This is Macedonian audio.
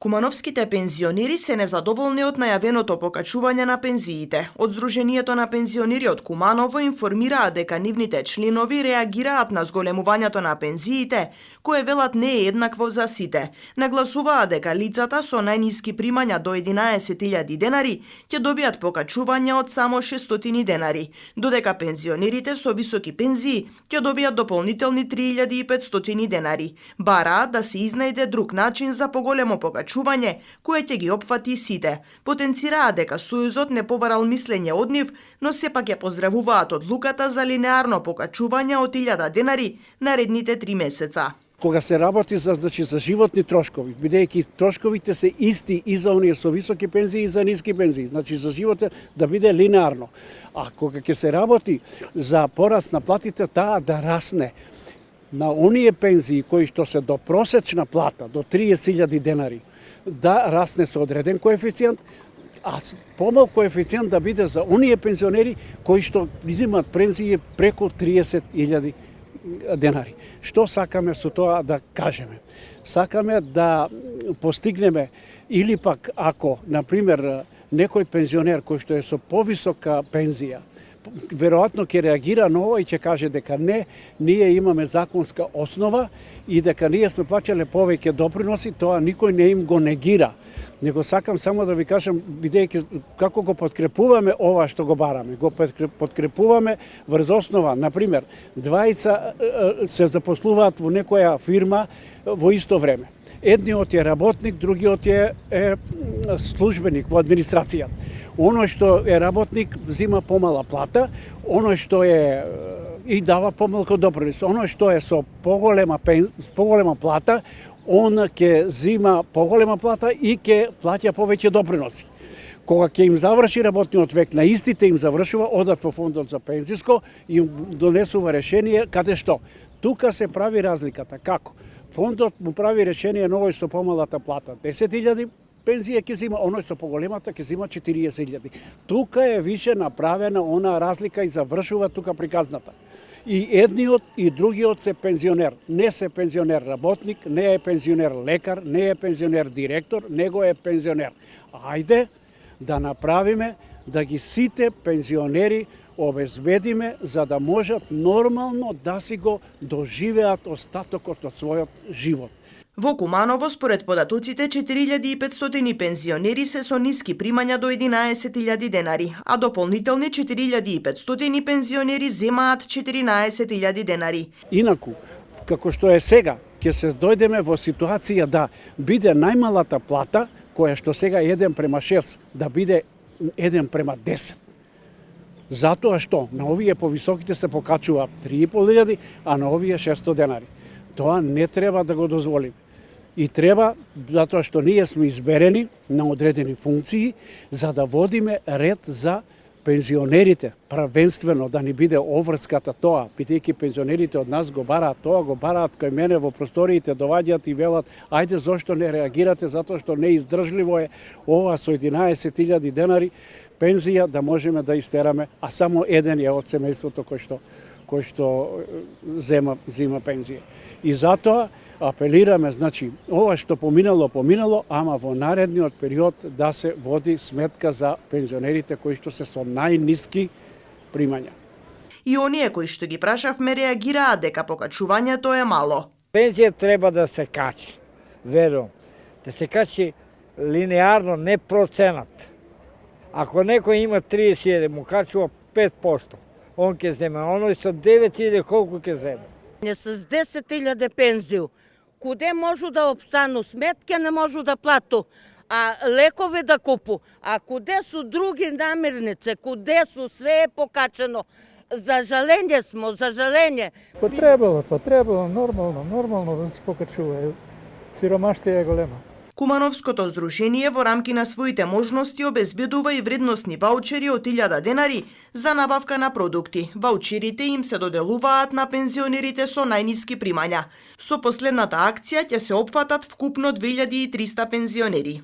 Кумановските пензионери се незадоволни од најавеното покачување на пензиите. Од Сдруженијето на пензионери од Куманово информираат дека нивните членови реагираат на зголемувањето на пензиите, кое велат не е еднакво за сите. Нагласуваат дека лицата со најниски примања до 11.000 денари ќе добијат покачување од само 600 денари, додека пензионерите со високи пензии ќе добијат дополнителни 3.500 денари. Бараат да се изнајде друг начин за поголемо покачување кое ќе ги опфати сите. Потенцираат дека Сојузот не побарал мислење од нив, но сепак ја поздравуваат одлуката за линеарно покачување од 1000 денари наредните 3 месеца. Кога се работи за животни трошкови, бидејќи трошковите се исти и за оние со високи пензии и за ниски пензии, за животот да биде линеарно. А кога ќе се работи за пораст на платите, таа да расне на оние пензии кои што се до просечна плата, до 30.000 денари, да расне со одреден коефициент, а помал коефициент да биде за оние пензионери кои што изимаат пензии преку 30.000 денари. Што сакаме со тоа да кажеме? Сакаме да постигнеме или пак ако, например, некој пензионер кој што е со повисока пензија, веројатно ќе реагира на ова и ќе каже дека не, ние имаме законска основа и дека ние сме плаќале повеќе доприноси, тоа никој не им го негира. Него сакам само да ви кажам, бидејќи како го подкрепуваме ова што го бараме, го подкрепуваме врз основа, например, двајца се запослуваат во некоја фирма во исто време. Едниот е работник, другиот е службеник во администрацијата. Оној што е работник зима помала плата, оној што е и дава помалку допринос. Оној што е со поголема плата, он ќе зима поголема плата и ќе плаќа повеќе доприноси. Кога ќе им заврши работниот век, на истите им завршува, одат во фондот за пензиско и им донесува решение каде што. Тука се прави разликата. Како? Фондот му прави решение на овој со помалата плата 10.000 пензија ќе зима, оној со поголемата ќе зима 40.000. Тука е више направена она разлика и завршува тука приказната. И едниот и другиот се пензионер. Не се пензионер работник, не е пензионер лекар, не е пензионер директор, него е пензионер. Ајде да направиме да ги сите пензионери обезбедиме за да можат нормално да си го доживеат остатокот од својот живот. Во Куманово, според податоците, 4.500 пензионери се со ниски примања до 11.000 денари, а дополнителни 4.500 пензионери земаат 14.000 денари. Инаку, како што е сега, ќе се дојдеме во ситуација да биде најмалата плата, која што сега е 1:6, да биде 1:10. Затоа што на овие повисоките се покачува 3.500, а на овие 600 денари. Тоа не треба да го дозволиме. И треба, затоа што ние сме изберени на одредени функции, за да водиме ред за пензионерите, правенствено да ни биде обврската тоа, бидејќи пензионерите од нас го бараат тоа, го бараат кај мене во просториите, доваѓаат и велат, ајде зошто не реагирате, затоа што неиздржливо е ова со 11.000 денари пензија да можеме да истераме, а само еден е од семејството кој што зима пензија. И затоа апелираме, ова што поминало, ама во наредниот период да се води сметка за пензионерите кои што се со најниски примања. И оние кои што ги прашавме реагираат дека покачувањето е мало. Пензија треба да се качи, верувам. Да се качи линеарно, не проценат. Ако некој има 30.000, му качува 5%. Он ќе земе, оној со 9.000 колку ќе земе? Не с 10.000 пензију. Куде можу да обстану? Сметке не можу да плату, а лекови да купу. А куде су други намирници? Куде су? Све е покачено. За жалење смо, за жалење. Потребало, нормално да се покачува. Сиромаштија е голема. Кумановското здружение во рамки на своите можности обезбедува и вредносни ваучери од 1000 денари за набавка на продукти. Ваучерите им се доделуваат на пензионерите со најниски примања. Со последната акција ќе се опфатат вкупно 2300 пензионери.